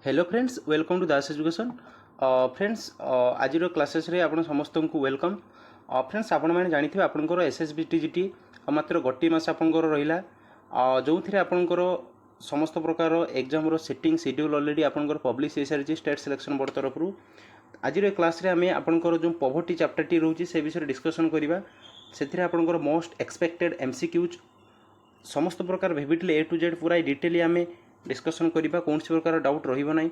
Hello friends welcome to Das education friends आज classes रे आपण समस्त को वेलकम फ्रेंड्स आपण मैंने जानी आपंकर एसएसबी टीजीटी मात्र गोटे मस आपंकर रहा जो थी आपंकर समस्त प्रकार एग्जाम सेटिंग शेड्यूल ऑलरेडी आपंकर पब्लिश हो सारी स्टेट सिलेक्शन बोर्ड तरफ आज क्लास रे आमे आपंकर जो पॉवर्टी चैप्टर टी रोचे से विषय डिस्कशन करवा से आपंकर मोस्ट एक्सपेक्टेड एमसीक्यूज समस्त प्रकार भिविटली ए टू जेड पूरा डिटेली आमे डिस्कसन करवा कौन प्रकार डाउट रही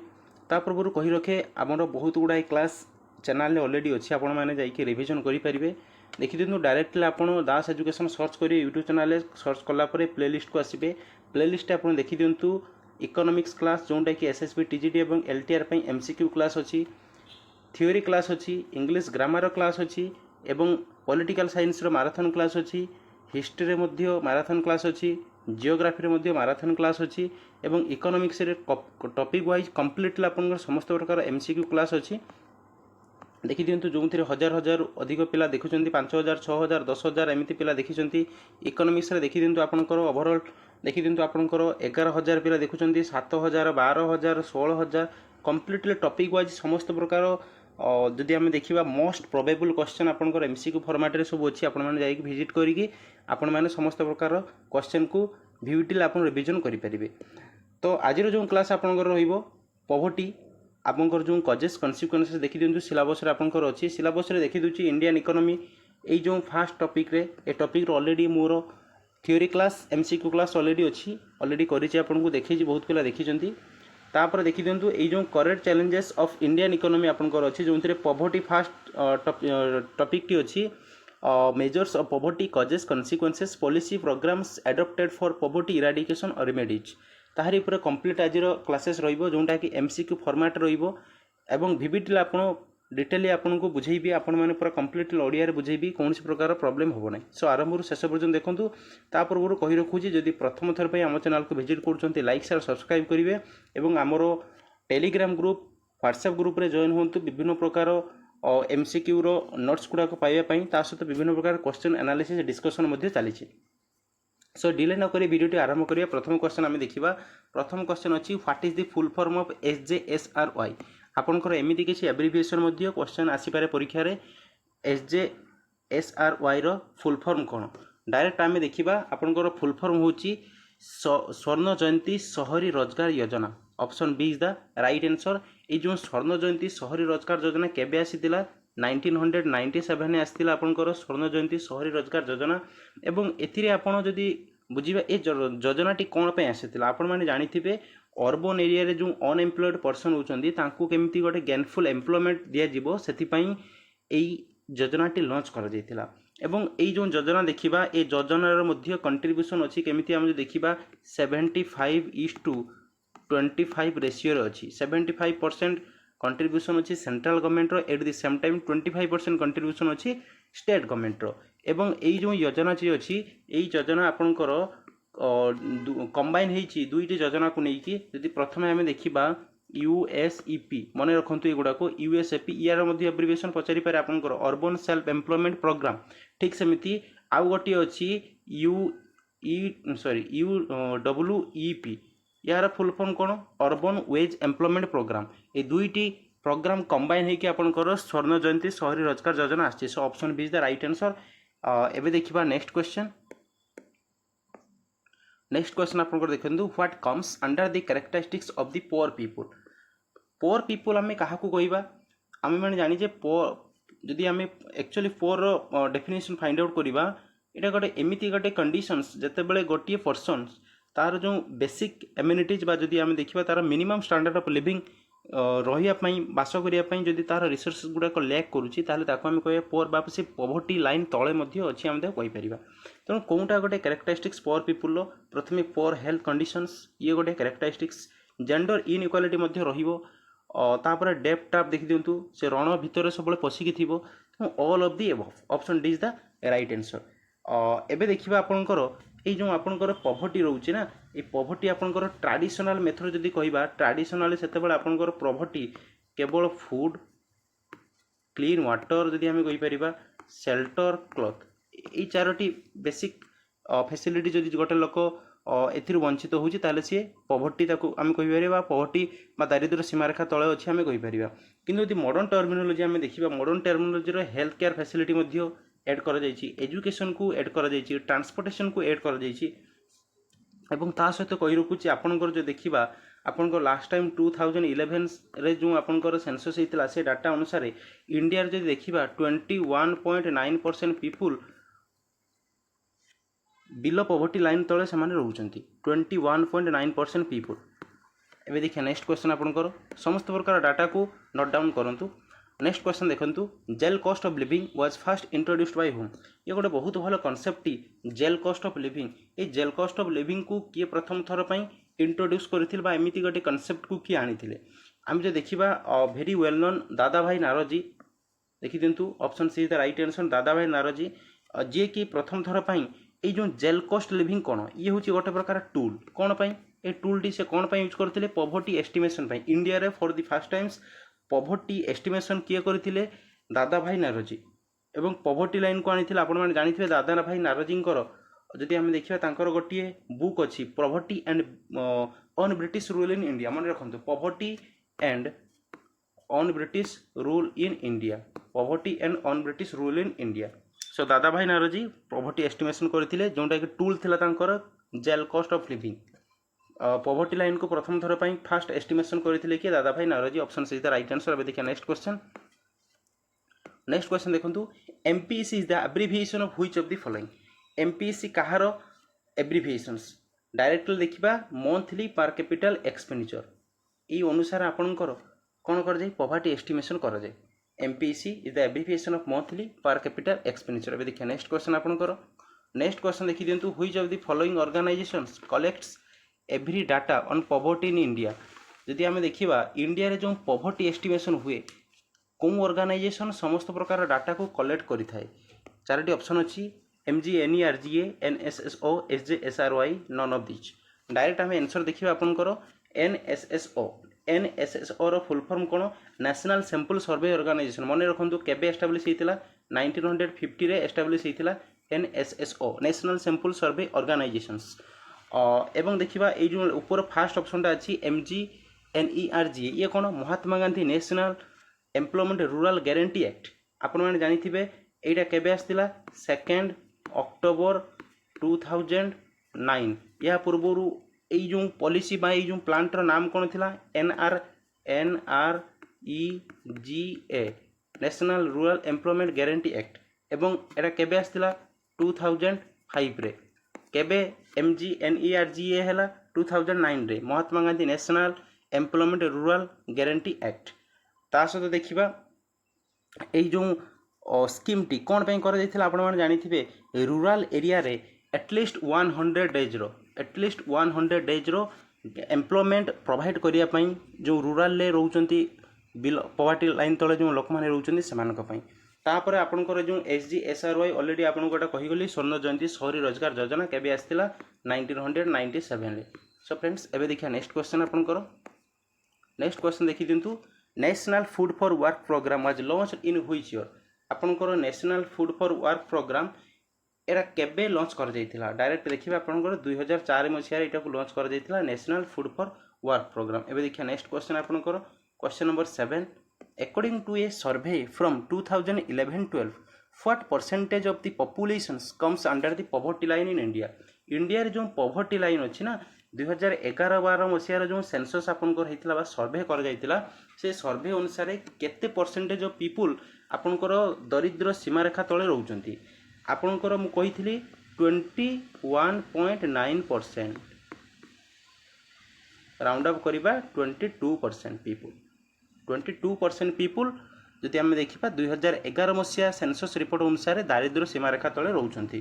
ता पूर्व कही रखे आमर बहुत गुड़ाए क्लास चैनल ऑलरेडी अच्छी आपण मैंने जाइए रिविजन करेंगे देखी दिखाँ डायरेक्टली आपड़ दास एजुकेशन सर्च करेंगे यूट्यूब चैनल सर्च कलापर प्लेलिस्ट को आसवे प्लेलिस्ट आप देखी दिंतु इकोनॉमिक्स क्लास जोटा कि एसएसबी टीजीटी और एलटीआर एमसीक्यू क्लास अच्छी थियोरी क्लास अच्छी इंग्लिश ग्रामर क्लास अच्छी एवं पॉलिटिकल साइंस माराथन क्लास अच्छी हिस्ट्री रे माराथन क्लास अच्छी जियोग्राफी रे माराथन क्लास अच्छी एवं इकोनॉमिक्स रे टॉपिक वाइज कंप्लीटली आपन समस्त प्रकार एमसीक्यू क्लास अच्छी देखी दिंतु जो थे हजार हजार अधिक पिला देखुं 5000 6000 10000 एमती पिला देखी इकोनॉमिक्स रे देखी दिंतु आपनकर ओवरऑल देखी दिंतु आपनकर 11000 पिला देखुं 7000 12000 16000 कंप्लीटली टॉपिक वाइज समस्त प्रकार जदि आम देखा मोस्ट प्रोबेबल क्वेश्चन आपंकर एमसीक्यू फॉर्मेट सब अच्छी आपण मैंने जाइए विजिट करी आपण मैंने समस्त प्रकार क्वेश्चन को भिविटिल आप रिविजन करेंगे। तो आज जो क्लास आपंकर पॉवर्टी आपंकर जो कजेस कन्सिक्वेंसेस देखी दिंतु सिलेबस आपंकर अच्छी सिलेबस देखी दूसरी इंडियन इकोनॉमी ये जो फास्ट टॉपिक रे ए टॉपिक ऑलरेडी मोर theory class MCQ class already अच्छी ऑलरेडी करी आपको देखी बहुत पिला देखी तापर देखी दिंतु ये जो current challenges of Indian economy आपंकर अच्छी जो पॉवर्टी फास्ट टॉपिक टी अच्छी measures of poverty causes consequences policy programmes adopted for poverty eradication और रेमेडीज ताहारी ऊपर कंप्लीट आज क्लासेस रहिबो जोंटा कि एमसीक्यू फॉर्मेट रहिबो एवं भिविटली आपण डिटेली आपन को बुझेबी आपण माने पूरा कंप्लीटली ओडिया रे बुझेबी कौन प्रकार प्रॉब्लम होबो नै सो आरंभ शेष पर्यंत देखंतु ता पूर्व कहि रखुची जदि प्रथम थर पे हम चैनल को विजिट करछंती लाइक शेयर सब्सक्राइब करिवे एवं हमरो टेलीग्राम ग्रुप व्हाट्सएप ग्रुप रे जॉइन होंतु विभिन्न प्रकार एमसीक्यू रो नोट्स गुडा को पाइबा पई ता सहित विभिन्न प्रकार क्वेश्चन एनालिसिस डिस्कशन मध्ये चली सो डिले न करी वीडियो आरंभ करिया प्रथम क्वेश्चन आम देखा प्रथम क्वेश्चन अच्छी what is the full form of SJSRY आपंकर एमती किसी एब्रिविएशन क्वेश्चन आसीपे परीक्षा रे एसजेएसआरवाई रो फुल फॉर्म कौन डायरेक्ट आम देखा आपंकर फुल फॉर्म होची स्वर्ण Jayanti Shahari Rozgar Yojana option B is the right answer ये जो स्वर्ण जयंती शहरी रोजगार योजना केबे आसीतिला 1997 ने आसीतिला आपनकर स्वर्ण जयंती शहरी रोजगार योजना एवं एथिरे आपण जदि बुझिबा ए योजनाटी कोन पे आसीतिला आपण माने जानिथिबे अर्बन एरिया रे जो अनएम्प्लॉयड पर्सन होचंदी तांकू केमिति गोटे गेनफुल एम्प्लॉयमेंट दिया जिवो सेति पई एई योजनाटी लॉन्च करा जायतिला एवं एई जो योजना देखिबा ए योजनार मध्य कंट्रीब्यूशन अछि केमिति हम देखिबा 75:25 रेशियो रे अछि 75% कंट्रीब्यूशन अच्छी सेंट्रल गवर्नमेंट रो at the same time 25% contribution अच्छी स्टेट गवर्नमेंट रो एवं एई जो योजना जी अच्छी एई योजना आपनकर कंबाइन हेची दुईटी योजना को नेकी यदि प्रथम आम देखा यूएसईपी मन रखु एगुड़ा को यूएसएपी यार मध्य एब्रिविएशन पचारि पारे आपनकर अर्बन सेल्फ एम्प्लॉयमेंट प्रोग्राम ठीक सेमिति आउ गोटे अच्छी यूडब्ल्यूईपी यार फुल फॉर्म कौन अर्बन वेज एम्प्लॉयमेंट प्रोग्राम ये दुईटी प्रोग्राम कंबाइन होकर आपनकर स्वर्ण जयंती शहरी रोजगार योजना आसी so option B is the right answer एबे देखिबा नेक्स्ट क्वेश्चन आपनकर देखंतु what comes under the characteristics of the poor people आमे काहा को कहबा आमे माने जानि जे जदि आमे एक्चुअली पुअर रो डेफिनेशन फाइंड आउट करबा एटा गोटे एमिति गोटे कंडीशंस जते बेले गोटे पर्सन तार जो बेसिक एम्यूनिटीज बा जदि आमे देखिबा तार मिनिमम स्टैंडर्ड ऑफ लिविंग रहिया पई बास करिया पई जदि तार रिसोर्सेस गुडा को लैक करूची ताले ताको आमे कहया पुअर बा से पॉवर्टी लाइन तळे मध्ये अछि आमे कहि परिबा तेणु कोनटा गोटे कैरेक्टरिस्टिक्स पुअर पीपल लो प्रथमे पुअर हेल्थ कंडीशंस ये गोटे कैरेक्टरिस्टिक्स जेंडर इनइक्वालिटी मध्ये रहिबो तापर डेप्थ टैप देखि दियंतु से रण भितर सब पसिकी थिबो all of the above option D is the right answer एबे देखिबा आपनकर ये जो आपनकर पॉवर्टी रोचे ना ये पॉवर्टी आपनकर ट्रेडिशनल मेथड जदि कहबा ट्रेडिशनल सेते बेले आपनकर पॉवर्टी केवल फूड क्लीन वाटर जदि हम कहि परिबा शेल्टर क्लॉथ ये चारोटी बेसिक फैसिलिटी जदि गोटे लोक एथिरु वंचित होउछि ताले सी पॉवर्टी ताकू आम कहि परिबा पॉवर्टी बा दारिद्र्य सीमारेखा तले अछि आम कहि परिबा। किंतु यदि मॉडर्न टर्मिनोलॉजी आम देखिबा मॉडर्न टर्मिनोलॉजी रो हेल्थ केयर फैसिलिटी मध्ये ऐड करा जायछि, एजुकेशन को ऐड करा जायछि, ट्रांसपोर्टेशन को ऐड करा जायछि एवं ता सहित कहि रखुछि आपनकर जो देखिबा आपनकर लास्ट टाइम 2011 रे जो आपनकर सेंसस हेतिला से डाटा अनुसार इंडिया रे जदि देखिबा 21.9% पीपुल बिलो पॉवर्टी लाइन तले से रोचंती 21.9% पीपुल। एबे देखिए नेक्स्ट क्वेश्चन आपनकर समस्त प्रकार डाटा को नोट डाउन करंतु। नेक्स्ट क्वेश्चन देखंतु जेल cost of living was first introduced by whom. ये गोटे बहुत भल कॉन्सेप्ट जेल कॉस्ट ऑफ लिविंग। ये जेल कॉस्ट ऑफ लिविंग को किए प्रथम थर पई इंट्रोड्यूस करथिल बा एमिति गोटे कॉन्सेप्ट को किए आनिथिले हम जो देखिबा वेरी वेल नोन दादा भाई नारोजी देखि दिंतु option C is the right answer Dadabhai Naoroji जे कि प्रथम थर पई ये जो जेल कॉस्ट लिविंग कौन ये हूँ गोटे प्रकार टूल कौन पाई ए टूल टी से कौन पाई यूज करते पॉवर्टी एस्टिमेशन पाई इंडिया रे for the first times poverty estimation किए करथिले दादा भाई नारोजी एवं पॉवर्टी लाइन को आनी आपण मैंने जानी दादा भाई नारोजी जदि आम देखा तांकर गोटे बुक अच्छी poverty and un British rule in India मन रखु poverty and un British rule in India poverty and un British rule in India. So Dadabhai Naoroji poverty estimation करथिले जोंटा कि टूल थिला तांकर जेल cost of living poverty line को प्रथम थर पई फास्ट एस्टिमेशन करथिले कि Dadabhai Naoroji option C is the right answer. अब देखिए नेक्स्ट क्वेश्चन देखंतु MPC is the abbreviation of which of the following. MPC कहार एब्रिविएशंस डायरेक्टली देखिबा मंथली पर कैपिटल एक्सपेंडिचर ई अनुसार आपनकर कोन कर जाय पॉवर्टी एस्टिमेशन कर जाय। MPC is the abbreviation of monthly per capita expenditure। अब देखिए नेक्स्ट क्वेश्चन आपनकर नेक्स्ट क्वेश्चन देखि दिंतु which of the following organisations collects every data on poverty in India. जदि आम देखिबा इंडिया रे जो पॉवर्टी एस्टिमेशन हुए कोन ऑर्गेनाइजेशन समस्त प्रकार डाटा को कलेक्ट करि थाए। चारटी ऑप्शन अछि MGNERGA NSSO SJSRY none of this. Direct आम आंसर देखिबा आपनकर NSSO रो फुल फॉर्म कोन नेशनल सैंपल सर्वे ऑर्गेनाइजेशन मन रखु केबे एस्टाब्लिश होता 1950 रे एस्टाब्लिश होता NSSO नेशनल सैंपल सर्वे ऑर्गेनाइजेशंस। एवं देखिबा ए जो ऊपर फास्ट ऑप्शनटा अछि MGNERGA ये कोन Mahatma Gandhi national employment rural guarantee act आपण माने जानिथिबे एटा केबे आस्तिला 2 अक्टोबर 2009। या पूर्वरु ए जो पॉलिसी बा ए जो प्लांटर नाम कौन थिला NREGA national rural employment guarantee act एवं एटा केबे आस्तिला 2005 रे। केबे MGNERGA हैला 2009 रे Mahatma Gandhi national employment rural guarantee act. ता सहित देखिबा ए जो स्कीम टी कोन पे कर दैथिला आपण माने जानिथिबे रूरल एरिया रे एटलिस्ट 100 डेज रो एम्प्लॉयमेंट प्रोवाइड करिया पई जो रूरल ले रहउचंती बिलो पॉवर्टी लाइन तले जो लोक माने रहउचंती सेमानक पई। तापर आपनकर जो SJSRY ऑलरेडी आपन कोटा कहि गली स्वर्ण जयंती शहरी रोजगार योजना केबे आस्तिला 1997 रे। सो फ्रेंड्स एबे देखिया नेक्स्ट क्वेश्चन आपनकर नेक्स्ट क्वेश्चन देखि दिंतु national food for work programme was launched in which year. आपनकर national food for work programme एरा केबे लॉन्च कर जाइथिला डायरेक्ट देखिबा आपनकर 2004 मसिया एटा को लॉन्च कर जाइथिला national food for work programme. एबे देखिया नेक्स्ट क्वेश्चन आपनकर question number 7 according to a survey from 2011-12 what percentage of the population comes under the poverty line in India. India रे जो पॉवर्टी लाइन अछि ना 2011-12 मसिया जो सेंसस आपनकर हेतिला बा सर्वे कर जाइथिला से सर्वे अनुसार केते परसेंटेज ऑफ पीपल आपनकर दरिद्र सीमारेखा तले रहउचंती। आपनकर मु कहिथिली 21.9% राउंड अप करिबा 22% पीपल 22% पीपल जदि आम देखिबा 2011 मसिया सेंसस रिपोर्ट अनुसार दारिद्र सीमारेखा तले रहउचंती।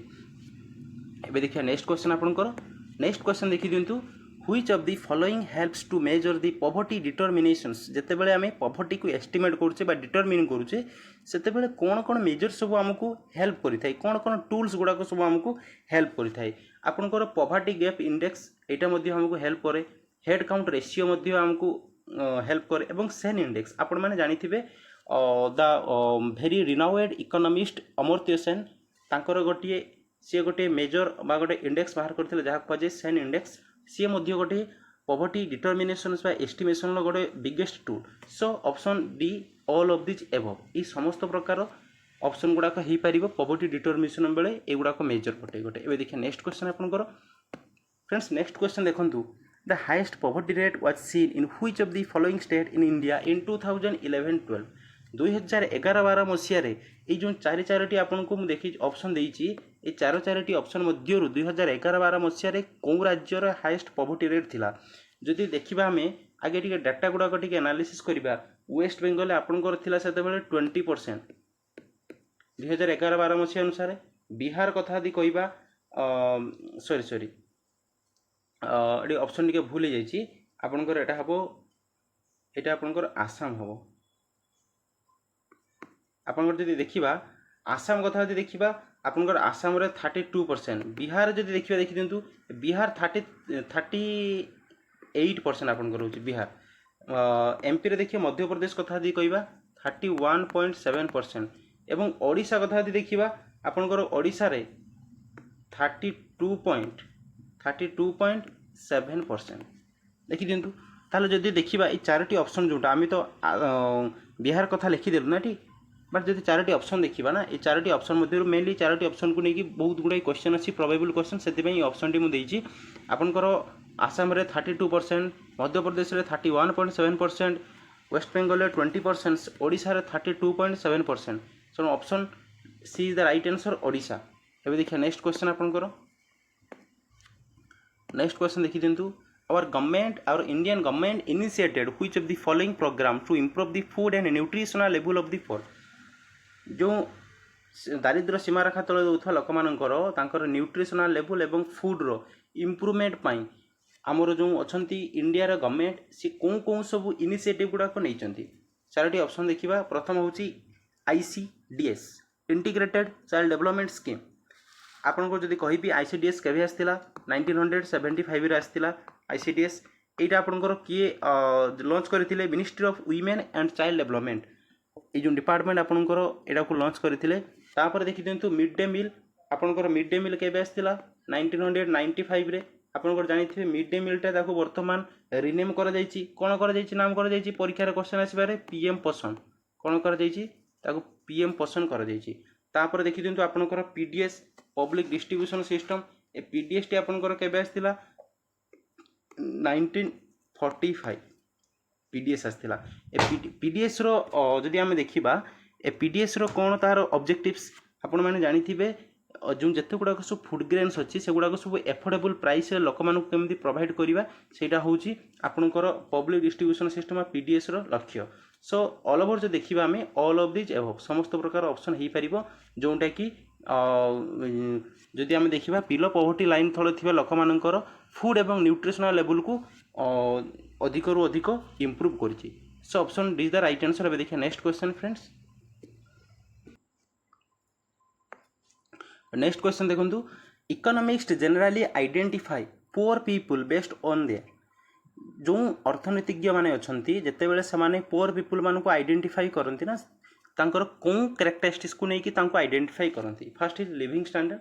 एबे देखिया नेक्स्ट क्वेश्चन आपनकर नेक्स्ट क्वेश्चन देखि दिंतु which of the following helps to measure the poverty determinations. जेते बेले आमे पॉवर्टी को एस्टिमेट करूचे बा डिटरमिन करूचे सेते बेले कोन कोन मेजर सब हमकु हेल्प करि थाई कोन कोन टूल्स गुडा को सब हमकु हेल्प करि थाई। आपनकर पॉवर्टी गैप इंडेक्स एटा मध्ये हमकु हेल्प करे हेड काउंट रेशियो मध्ये हमकु हेल्प करे एवं सेन इंडेक्स आपण माने जानिथिबे the very renowned economist Amartya Sen तांकर गोटिए सी गोटे मेजर बा गोटे इंडेक्स बाहर करते जहाँ कहुए सेन इंडेक्स सी गोटे पॉवर्टी डिटर्मिनेशन एस्टिमेशन गोटे biggest tool so option D all of this above ये समस्त प्रकार ऑप्शन गुड़ाक हो पार पॉवर्टी डिटर्मिनेशन बेले एगुड़ाक मेजर गोटे गोटे ए देखिए नेक्स्ट क्वेश्चन आपंकर फ्रेंड्स नेक्स्ट क्वेश्चन देखूँ the highest poverty rate was seen in which of the following state in India in 2011-12 2011-12 मसीह ये जो चारोटी आपको मुझे देखी ऑप्शन देती ये चारोटी ऑप्शन मध्य 2011-12 मसीह कौ राज्यर हाइएस्ट पॉवर्टी रेट थिला जदि देखा आम आगे टी डाटा गुड़ाक टी एनालिसिस करवा वेस्ट बेंगल आपंकर से 20%। 2011-12 मसीह अनुसार बिहार कथा यदि कहवा सॉरी ये ऑप्शन टी भूल जाइए आपंकर एटा हम यहाँ आपंकर आसाम हम आपंकर जदि देखा आसाम कथा यदि देखा आपंकर आसाम रे 32%। बिहार जदि देखा देखी दिंतु बिहार 38% आपंकर रोचे बिहार। एमपी रे देखिए मध्य प्रदेश कथा यदि कहवा 31.7% एवं ओडिशा कथा यदि देखा आपंकर ओडिशा रे 32.7% देखी दिंतु ताले जदि देखा ये चारोटी ऑप्शन जोटा आम तो बिहार कथा लिखिदेलु ना ठीक बट जब चारोटी ऑप्शन देखा ना ये चारोटी ऑप्शन मध्य मेनली चारोटी ऑप्शन को लेकिन बहुत गुड़ाई क्वेश्चन अच्छी प्रोबेबल क्वेश्चन से ऑप्शन टी मुझे आपंकर आसाम रे 32%, मध्य प्रदेश रे 31.7%, वेस्ट बेंगल 20%, ओडिशा रे 32.7%। So option C is the right answer Odisha. एबे देखिए नेक्स्ट क्वेश्चन आपनकर नेक्स्ट क्वेश्चन देखि दिंतु our Indian government initiated which of the following program to improve the food and nutritional level of the poor। जो दारिद्र सीमा रेखा तले दौथुवा लोक मानकर तांकर न्यूट्रिशनल लेवल एवं फूड रो इम्प्रूवमेंट पाई आमर जो अच्छी इंडिया गवर्नमेंट सी कौन कौन सब इनिशिएटिव गुड़ाक नहीं चारोटी ऑप्शन देखा प्रथम हूँ ICDS integrated child development scheme आपको जब कहि ICDS केवे आसला 1975 आसला ICDS यहाँ आपंकर किए लॉन्च करते ministry of women and child development ये जो डिपार्टमेंट आपंकर यहाँ को लॉन्च करते देखी दिंतु मिड डे मिल आपंकर मिड डे मिल केवे आसला 1995 रे आपंकर जानी मिड डे मिलटा बर्तमान रिनेम कौन कर नाम कर परीक्षार क्वेश्चन आसबार PM पोषण कौन कर PM पोषण कर देखी दिंतु आपंकर PDS पब्लिक डिस्ट्रीब्यूशन सिस्टम ए PDS टी आपंकर केवे आसला 1945 PDS आसला PDS रो जदि आम देखा ए PDS रो कौन तार ऑब्जेक्टिव्स आपण मैंने जानी जो जिते गुड़ाक सब फूड ग्रेन्स अच्छी से गुड़ाक सब एफोर्डेबल प्राइस लोक मानक केमती प्रोवाइड करवा सेटा हूँ आपणकर पब्लिक डिस्ट्रीब्यूशन सिस्टम PDS रो लक्ष्य। सो ऑल ओवर जो देखा आम ऑल ऑफ दिज एबव समस्त प्रकार ऑप्शन हो पार जोटा कि जदि आम देखा बिलो पॉवर्टी लाइन तले थिबा लोक मानकर फूड एवं न्यूट्रिशनल लेवल को अधिक रु अधिक इम्प्रूव करिछि। So option D is the right answer. अब देखिए next question friends next question देखो economics generally identify poor people based on their जो अर्थनीतिज्ञ माने अछंती जेते बेले से माने पुअर पीपुल मान को आइडेंटिफाई करंती ना तांकर कोन कैरेक्टरिस्टिक्स को नेकी तांको आइडेंटिफाई करंती। First is living standard,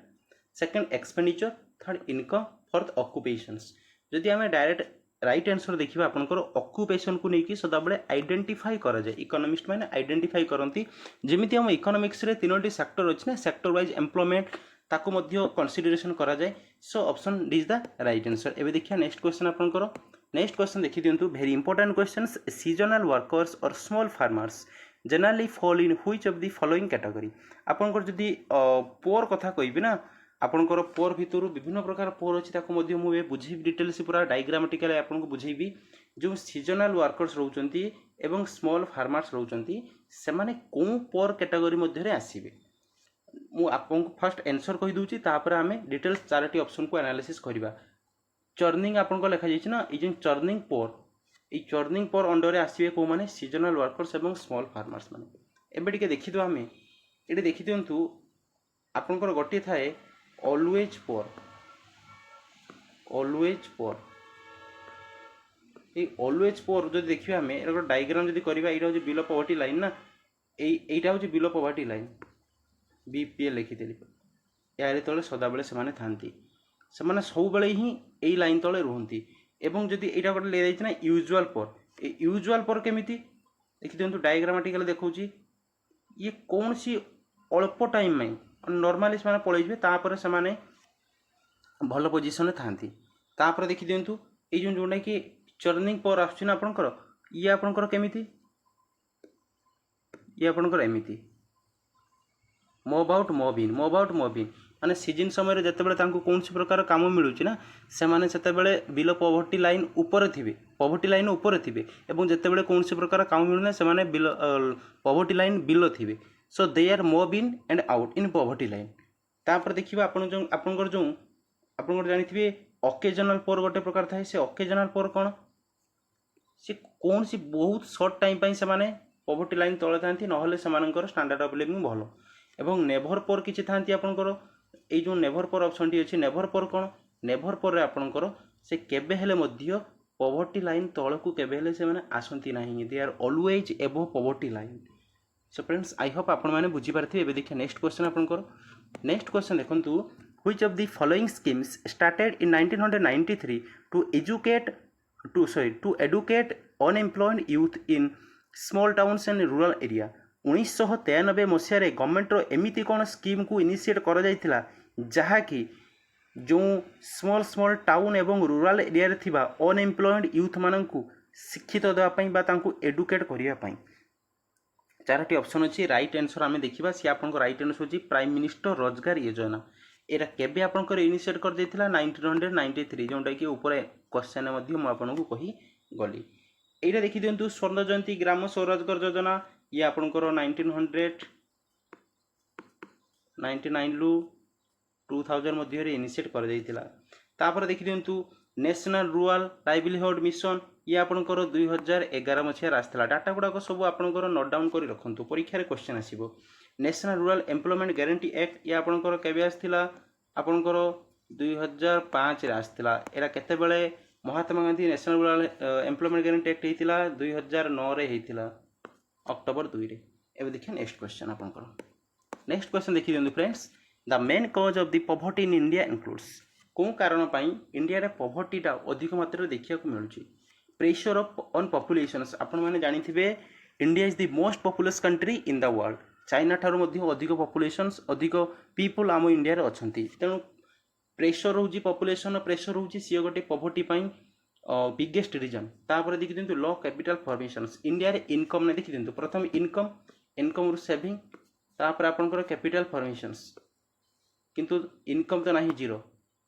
second expenditure, third income, fourth occupations. जदि आमे डायरेक्ट राइट आंसर देखिबा आपनकर ऑक्युपेशन को नेकी सदाबले आइडेंटिफाई करा जाय इकोनॉमिस्ट माने आइडेंटिफाई करंती जेमिति हम इकोनॉमिक्स रे तीनोटी सेक्टर अछि ना सेक्टर वाइज एम्प्लॉयमेंट ताको मध्य कंसीडरेशन करा जाय। So option D is the right answer. एबे देखिया नेक्स्ट क्वेश्चन आपनकर नेक्स्ट क्वेश्चन देखि दियंतु very important questions seasonal workers और small farmers generally fall in which of the following category. आपनकर जदि पोर कथा कहबी ना आपनकर पोर भितर विभिन्न प्रकार पोर अछि ताको मध्य मु बुझेबी डिटेल्स पूरा डायग्रामेटिकली आपनको बुझेबी जो सीजनल वर्कर्स रहउचंती एवं स्मॉल फार्मर्स रहउचंती से माने कोन पोर कैटेगरी मध्य रे आसीबे। मु आपनको फर्स्ट आंसर कहि दूची तापर आमे डिटेल्स चारटी ऑप्शन को एनालिसिस करबा। चर्निंग आपनको लिखा जाइछि ना ई जो चर्निंग पोर ये चर्निंग पोर अंडर रे आसीबे को माने सीजनल वर्कर्स एवं स्मॉल फार्मर्स माने। एबे टिके देखि दो आमे एटे देखि दियंतु आपनकर गोटे थाए ऑलवेज पोर ये ऑलवेज पोर जो देखिए आम एक डायग्राम जब करवा यहाँ हूँ बिलो पॉवर्टी लाइन ना यहाँ हूँ बिलो पॉवर्टी लाइन BPL लिखी यार तले सदाबले से सबले ही यही लाइन तले रुहति एवं जदि यहाँ गोटे ले ना यूजुआल पर यूजुआल पर केमी देखी दिखाँ डायग्रामेटिकली देखा ये कौन सी अल्प टाइम में नॉर्मली से पलैबे तापर से भल पोजिशन थांती तापर देखी दिंतु ये जोटा कि चर्निंग पर आसना आपंकर ये आपंकर केमी ये आपंकर एमती मूव आउट मूव इन माने सीजन समय जितेबाला कौन प्रकार काम मिलूँ ना से बिलो पॉवर्टी लाइन ऊपर थे पॉवर्टी लाइन ऊपर थे और जितेबाला कौन प्रकार काम मिलूना से बिलो पॉवर्टी लाइन बिलो थे so they are move in and out in poverty line तापर देखिए आपंकर जो आपंकर जानी ओकेजनल पोर गोटे प्रकार थाए से ओकेजनल पोर कौन सी कौन सी बहुत सर्ट टाइम से पॉवर्टी लाइन तले था ना स्टैंडर्ड ऑफ लिविंग भल एवं नेभर पोर किसी था आपंकर ये जो नेभर पोर ऑप्शन टी अच्छी नेभर पोर कौन नेभर पोर आपंकर से केबे हेले मध्य पॉवर्टी लाइन तल को केबे हेले से आसंती नहीं they are always above poverty line so friends I hope आपण मैंने बुझीपारे एवं देखिए नेक्स्ट क्वेश्चन आपंकर नेक्स्ट क्वेश्चन देखूँ which of the following schemes started in 1993 to educate unemployed youth in small towns and rural area 1993 मसीह गवर्नमेंटर एमती कौन scheme को इनिशिएट करा जाइथिला जहाँकि जो स्मॉल स्मॉल टाउन एवं रूरल एरिया रे थिबा अनएम्प्लॉयड यूथ माननकु शिक्षित देवाई बा तांकु एडुकेट करिया चारोटी ऑप्शन अच्छी राइट आंसर आम देखा सी आप राइट आंसर होची प्राइम मिनिस्टर रोजगार योजना एरा केबे आपनकर इनिशिएट कर देथिला 1993 जोंटा कि ऊपर क्वेश्चन मध्ये मु आपनको कही गली एटा देखि दियंतु स्वर्ण जयंती ग्राम स्वरोजगार योजना ये आपनकर 1999 लु 2000 मध्ये रे इनिशिएट कर देथिला तापर देखि दियंतु नेशनल रूरल लाइवलीहुड मिशन ये आपनकर 2011 मसीहा आसला डाटा गुड़ाक सब आपनकर नोट डाउन कर रखंतु परीक्षा रे क्वेश्चन आसीबो national rural employment guarantee act ये आपनकर केबे आसथिला आपनकर 2005 रे आसथिला एरा केते बेले Mahatma Gandhi national rural employment guarantee act हेतिला 2009 रे हेतिला अक्टोबर 2 रे एबे देखिए नेक्स्ट क्वेश्चन आपनकर नेक्स्ट क्वेश्चन देखि दियंतु friends the main cause of the poverty in India includes कौन कारण पाई इंडिया रे पॉवर्टीटा अधिक मात्रा देखिया को मिलुची प्रेशर ऑन पॉपुलेशंस आपण माने जानि थिबे India is the most populous country in the world China ठार मध्य अधिक पॉपुलेशंस अधिक पीपल आम इंडिया रे अछंती तेणु प्रेशर होची पॉपुलेशन प्रेशर होची सी गोटे पॉवर्टी पाई बिगेस्ट रीजन तापर देखि दिंतु लो कैपिटल फॉर्मेशंस इंडिया रे इनकम ने देखि दिंतु प्रथम इनकम रु सेविंग तापर आपनकर कैपिटल फॉर्मेशंस किंतु इनकम तो नाही जीरो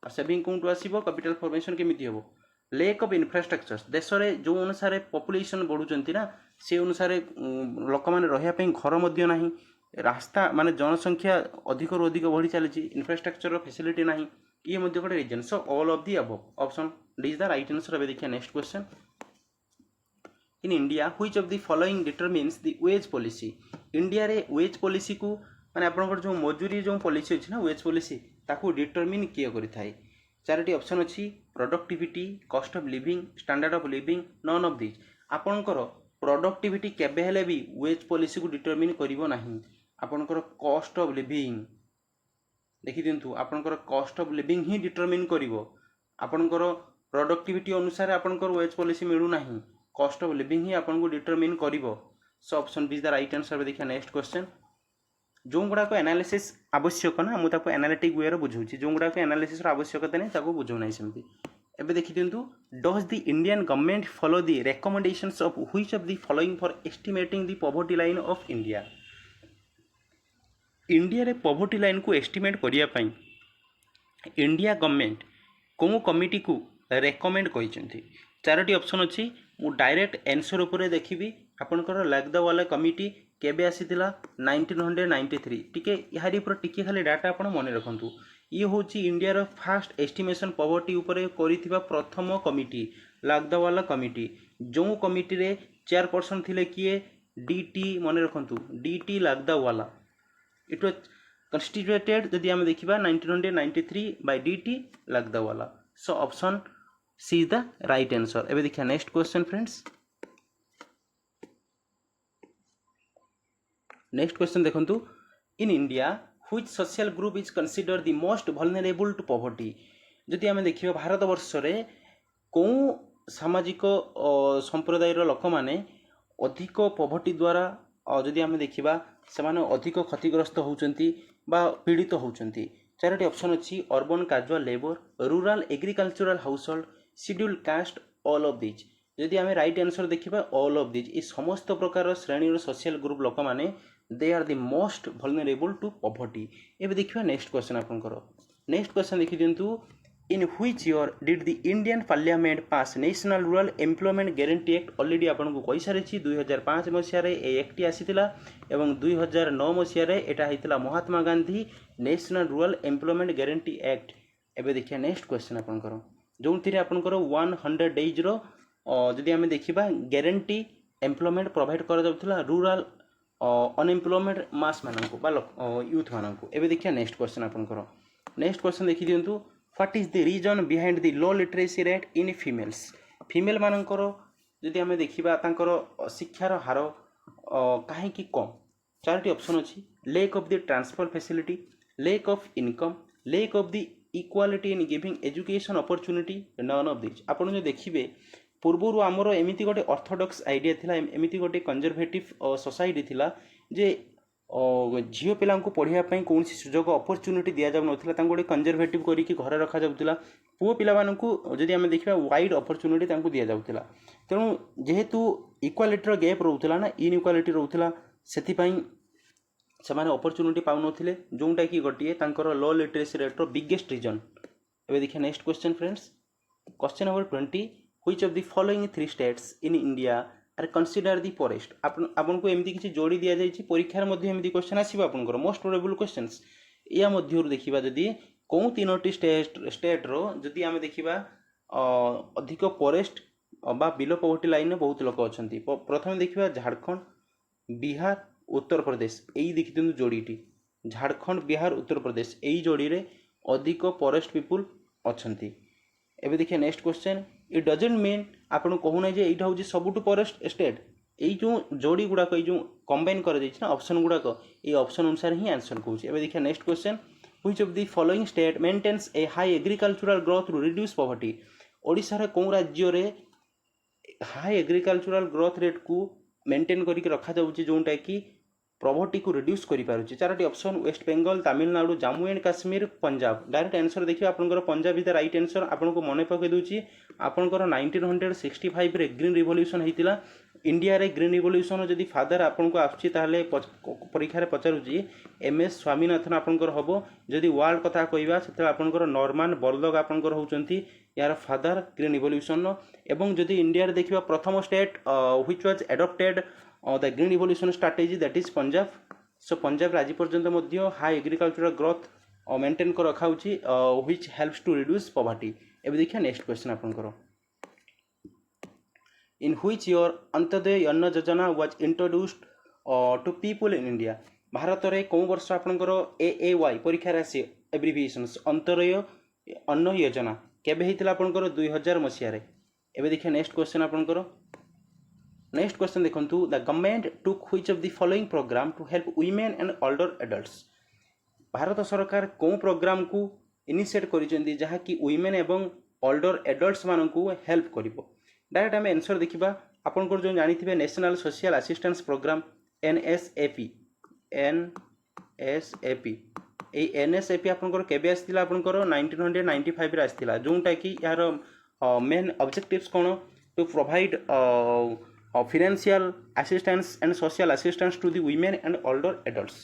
और सेविंग कोंटू आसीबो कैपिटल फॉर्मेशन केमिति हेबो लेक ऑफ इंफ्रास्ट्रक्चर देश में जो अनुसार पॉपुलेशन बढ़ुंट ना से अनुसार लोक मैंने रही घर मध्य नहीं रास्ता माने जनसंख्या अधिक रु अधिक बढ़ी चली इंफ्रास्ट्रक्चर फैसिलिटी ना ये गोटे reason so all of the above option D is the right answer. अब देखिए next question in India which of the following determines the wage policy India रे वेज पॉलिसी को माने आपनकर जो मजूरी जो पॉलिसी अछि ना वेज पॉलिसी ताकू डिटरमिन किए करि थाई चारोटी ऑप्शन अच्छी productivity cost of living standard of living none of this आपनकर प्रोडक्टिविटी केबे हेले भी वेज पॉलिसी को डिटरमिन करिवो नाही आपनकर कॉस्ट ऑफ लिविंग देखि दिंतु आपनकर कॉस्ट ऑफ लिविंग ही डिटरमिन करिवो आपनकर प्रोडक्टिविटी अनुसार आपनकर वेज पॉलिसी मिलू नाही कॉस्ट ऑफ लिविंग ही आपन को डिटरमिन करिवो so option B is the right answer. देखिए नेक्स्ट क्वेश्चन जो गुड़ाक एनालिसिस आवश्यक ना मुझे एनालिटिक वे बुझाऊँ जो गुड़ाक एनालिसिस आवश्यकता नहीं बुझाऊ ना सेमती एबे देखि दिंतु does the Indian government follow the recommendations of which of the following for estimating the poverty line of India India रे पॉवर्टी लाइन को एस्टिमेट करिया पई इंडिया गवर्नमेंट को कमिटी को रेकमेंड कहिसेंती चारोटी ऑप्शन अछि मु डायरेक्ट आंसर ऊपर देखिबी आपनकर लाग द वाला कमिटी केबे आसीथिला 1993 टिके यारी पर टिके खाली डाटा आपण मन रखंतु ये होची इंडिया रो फास्ट एस्टिमेशन पॉवर्टी ऊपर करिथिबा प्रथम कमिटी लागदावाला कमिटी जो कमिटी रे चेयरपर्सन थिले किए डीटी मन रखंतु DT Lakdawala it was constituted यदि हम देखिबा 1993 by DT Lakdawala so option C is the right answer. एबे देखिया next question friends next question देखंतु in India Which social group is considered the most vulnerable to poverty? ଯଦି ଆମେ ଦେଖିବା ଭାରତ ବର୍ଷରେ କେଉଁ ସାମାଜିକ ସମ୍ପ୍ରଦାୟର ଲୋକମାନେ ଅଧିକ ପଭର୍ଟି ଦ୍ୱାରା ଯଦି ଆମେ ଦେଖିବା ସେମାନେ ଅଧିକ କ୍ଷତିଗ୍ରସ୍ତ ହେଉଛନ୍ତି ବା ପୀଡ଼ିତ ହେଉଛନ୍ତି। ଚାରୋଟି ଅପସନ୍ ଅଛି urban casual labour, rural agricultural household, scheduled caste, all of these. ଯଦି ଆମେ ରାଇଟ୍ ଆନ୍ସର୍ ଦେଖିବା ଅଲ୍ ଅଫ୍ ଦିଜ୍, ଏ ସମସ୍ତ ପ୍ରକାର ଶ୍ରେଣୀର ସୋସିଆଲ ଗ୍ରୁପ ଲୋକମାନେ they are the most vulnerable to poverty. ଏବେ ଦେଖିବା ନେକ୍ସଟ କ୍ୱେଶ୍ଚନ୍ ଆପଣଙ୍କର। ନେକ୍ସଟ କ୍ୱେଶ୍ଚନ୍ ଦେଖିଦିଅନ୍ତୁ। In which year did the Indian Parliament pass National Rural Employment Guarantee Act? Already आपको कही सारी 2005 मसीह ये एक्ट आसीला एवं 2009 मसीह एटा होता Mahatma Gandhi national rural employment guarantee act. एबे देखिए नेक्स्ट क्वेश्चन आपनकर जो थी आपनकर 100 डेज रो जदि आम देखा गारंटी एम्प्लॉयमेंट प्रोवाइड करा जाउथला रूरल अनएम्प्लॉयमेंट मास मानक यूथ मानक। एबे देखिए नेक्स्ट क्वेश्चन आपनकर। नेक्स्ट क्वेश्चन देखि दियंतु What is the reason behind the low literacy rate in females? Female मानकर जदि आम देखा तांकर शिक्षार हार कहीं कम। चारोटी ऑप्शन अच्छी lack of the transfer facility, lack of income, lack of the equality in giving education opportunity, none of this. आपन जो देखिए पूर्वर आमर एमती गोटे ऑर्थोडॉक्स आइडिया थिला, एमती गोटे कंजर्वेटिव सोसाइटी थिला जे झील पिला पढ़ाई कौन सुजोग अपॉर्चुनिटी दि जाऊ ना गोटे कंजर्वेटिव करके घर रखा जाऊला। पुओ पिला जदि आम देखा वाइड अपॉर्चुनिटी दि जाऊला। तेणु जेहेतु इक्वालिटीर गैप रोला ना इनइक्वालिटी रोला से अपॉर्चुनिटी पाऊन जोटा कि गोटे लो लिटरेसी रेट्र बिगेस्ट रीजन। एबे देखिए next question friends. Question number 20 which of the following 3 states in India are consider the poorest. आपको एमती किसी जोड़ी दि जाए परीक्षार एमती क्वेश्चन आसो आपंकर मोस्ट प्रोबेबल क्वेश्चंस या मध्य देखा जदि कौन 3टी स्टेट्र जदि आम देखा अधिक पोरेस्ट बा बिलो पॉवर्टी लाइन में बहुत लोक अच्छा। प्रथम देखा झारखंड, बिहार, उत्तर प्रदेश। यही देखी दिखाँ जोड़ीटी झारखंड, बिहार, उत्तर प्रदेश यही जोड़ी में अधिक पोरेस्ट पीपुल अच्छा। एबे देखिए next question. It doesn't mean आपन कहूना जे एटा हूँ सबुठ पोरेस्ट स्टेट। यही जो जोड़ी गुड़ाक जो कंबाइन कर ऑप्शन गुड़ाक ये ऑप्शन अनुसार ही आंसर कहूँ। एबे देखिए next question. Which of the following state maintains a high agricultural growth to reduce poverty. Odisha रे कौन राज्य रे हाई एग्रीकल्चरल ग्रोथ रेट को मेंटेन करके रखा जाउची जोटा कि पॉवर्टी को रिड्यूस करि पारुची। चारोटी option West Bengal, Tamil Nadu, Jammu and Kashmir, Punjab. Direct answer देखिए आपनकर Punjab is the right answer. आपनको मन पकई दूची आपनकर 1965 रे ग्रीन रिवोल्यूशन होइतिला इंडिया रे। ग्रीन रिवोल्यूशन जदि फादर आपनको आछी ताले परीक्षा रे पचारुची एमएस स्वामीनाथन आपनकर हबो। जदि वर्ल्ड कथा कहबा सेते आपनकर नॉर्मन बोरलॉग आपनकर होउचंती यार फादर ग्रीन रिवोल्यूशन। एवं जदि इंडिया रे देखिबा प्रथम state which was adopted the green revolution strategy that is Punjab. So Punjab आज पर्यंत मध्य हाई एग्रीकल्चरल ग्रोथ मेंटेन कर रखा which helps to reduce poverty. एबे देखिए नेक्स्ट क्वेश्चन आपनकर। इन which year Antyodaya Anna Yojana was introduced to people in India. भारत में कौन वर्ष आपनकर AAY परीक्षा आसी एब्रिविएशंस अंत्योदय अन्न योजना केबे हेतिला आपनकर 2000 मसीह रे। एबे देखिए नेक्स्ट क्वेश्चन आपनकर। नेक्स्ट क्वेश्चन देखो the government took which of the following program to help women and older adults. भारत सरकार कौन प्रोग्राम को इनिशिएट करिसेंती जहा कि वीमेन एवं ओल्डर एडल्ट्स मानकू हेल्प करिवो। डायरेक्ट आम आंसर देखा आपनकर जो जानिथिबे national social assistance programme NSAP ए NSAP आपनकर केबे आस्तिला आपनकर 1995 रे आस्तिला जोटा कि यार मेन ऑब्जेक्टिव्स कोन to provide financial assistance and social assistance to the women and older adults.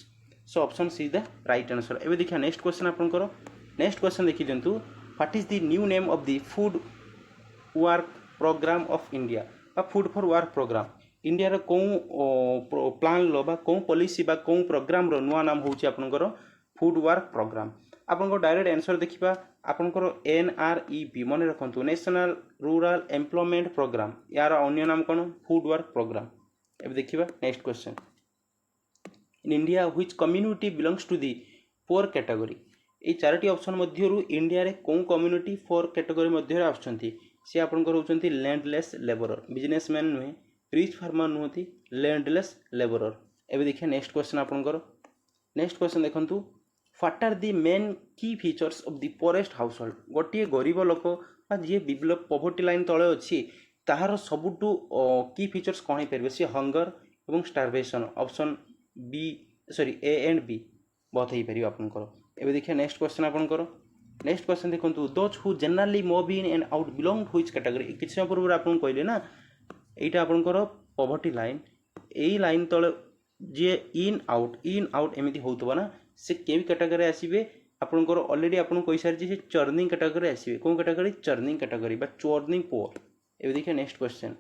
So option C is the right answer. एबे देखिए नेक्स्ट क्वेश्चन आपनकर। नेक्स्ट क्वेश्चन देखि जंतु what is the new name of the food work programme of India बा food for work programme. India रो कौन plan लो बा कौन पॉलिसी बा कौन प्रोग्राम रो नुआ नाम होची आपनकर फूड वर्क प्रोग्राम। आपनकर डायरेक्ट आंसर देखिबा आपनकर NREP मन रखंतु नेशनल रूरल एम्प्लॉयमेंट प्रोग्राम यार अन्य नाम कोन फूड वर्क प्रोग्राम। एबे देखिबा next question. In India which community belongs to the poor category. ए चारोटी ऑप्शन मध्यरु इंडिया रे कौन कम्युनिटी फोर कैटेगरी मध्य आछंती से आपनकर होचंती लैंडलेस लेबरर। बिजनेसमैन नुहे, रिच फार्मर नुहति, लैंडलेस लेबरर। एबे देखिए नेक्स्ट क्वेश्चन आपनकर। नेक्स्ट क्वेश्चन देखंतु व्हाट आर दी मेन की features of the forest house hold गोटे गरीब लोक जी बिलो पॉवर्टी लाइन तले अच्छी ताହାର सबुठू की फीचर्स कौन हो पारे सी हंगर और starvation option B sorry A and B बहुत हो पार आपंकर एवं देखिए नेक्स्ट क्वेश्चन आपंकर नेक्स्ट क्वेश्चन देखो those who generally move in and out belong to which category किसी समय पूर्व आपको कहले ना यहाँ आपंकर पॉवर्टी लाइन यही लाइन तले जी इन आउट एमती होता ना से के कैटेगरी आसवे आपंकर ऑलरेडी आपको कही सारी से चर्निंग कैटेगरी आसवे कौन कैटेगरी चर्निंग कैटेगरी बा चर्निंग पोअर एवं देखिए next question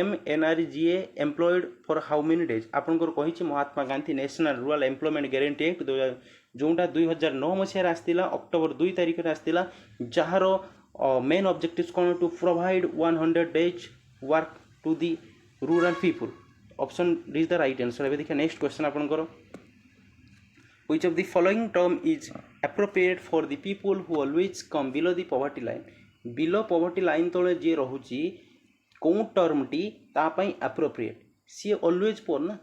MNRGA employed for how many days आपंकर कही Mahatma Gandhi national rural employment guarantee act जोटा 2009 मसीह आसला अक्टोबर 2 तारिख में आसला जार मेन ऑब्जेक्टिव्स कौन to provide 100 days work to the rural people option D is the right answer एवं देखिए नेक्स्ट क्वेश्चन आपंकर which of the following term is appropriate for the people who always come below the poverty line below poverty line तले जी रोची कौन term T तापाई appropriate सी always पोर ना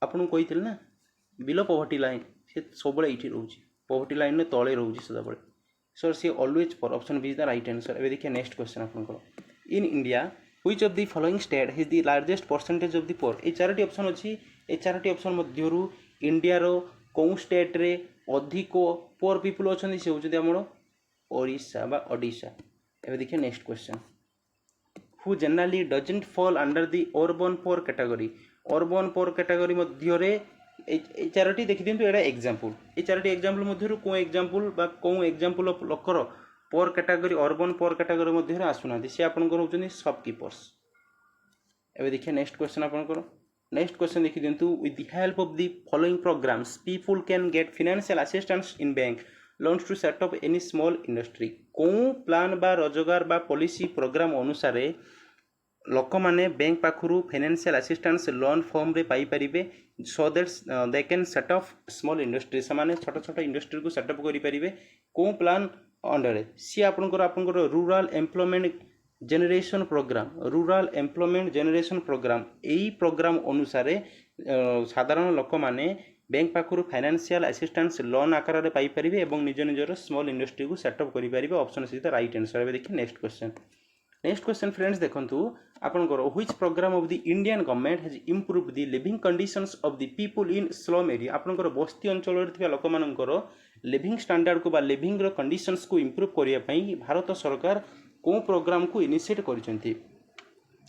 आपन कही ना below poverty line सी सब ये रोचे पॉवर्टी लाइन में तले रोचे सदाबले सर सी always poor option B is the right answer एवं देखिए नेक्स्ट क्वेश्चन आपन in India which of the following state has the largest percentage of the poor ये चारोटी ऑप्शन अच्छी ये चारोटी ऑप्शन मध्यरु इंडिया रो कौन स्टेट रे अधिक पोर पीपुल अच्छा से होती आम ओडिशा बा ओडिशा एवं देखिए next question who generally doesn't fall under the urban poor category urban poor category मध्य चारोटी देखी दिंतु एटा एग्जांपल ये चारोटी एग्जांपल मध्य कौ एग्जांपल बा कौ एग्जांपल ऑफ लोकर poor category urban poor category मध्य आसुना सी आपंकर होती शॉपकीपर्स एवं देखिए नेक्स्ट क्वेश्चन आपंकर नेक्स्ट क्वेश्चन देखी दिंतु with the help of the following programs people can get financial assistance in bank loans to set up any small industry कौन प्लान बा रोजगार बा पॉलिसी प्रोग्राम अनुसार लोक मैंने बैंक पाखु फाइनेंशियल असिस्टेंस लोन फॉर्म रे पाई परिबे so that they can set up small industry से छोट छोट इंडस्ट्री को सेटअप करि परिबे कौन प्लान अंडर सी आपंकर रूरल एम्प्लॉयमेंट जेनरेशन प्रोग्राम यही प्रोग्राम अनुसार साधारण लोक मैंने बैंक पाखु फाइनेंशियल असिस्टेंस लोन आकार में पाइपर और निज निजर स्मॉल इंडस्ट्री को सेटअप करेंगे option C the right answer एवं देखिए नेक्स्ट क्वेश्चन फ्रेंड्स देखो आपंकर which program of the Indian government has improved the living conditions of the people in slum area आपंकर बस्ती अंचल लोक मानकर लिविंग स्टैंडर्ड को बा लिविंग कंडीशंस को इम्प्रूव करने भारत सरकार कौ प्रोग्राम को इनिशिएट कर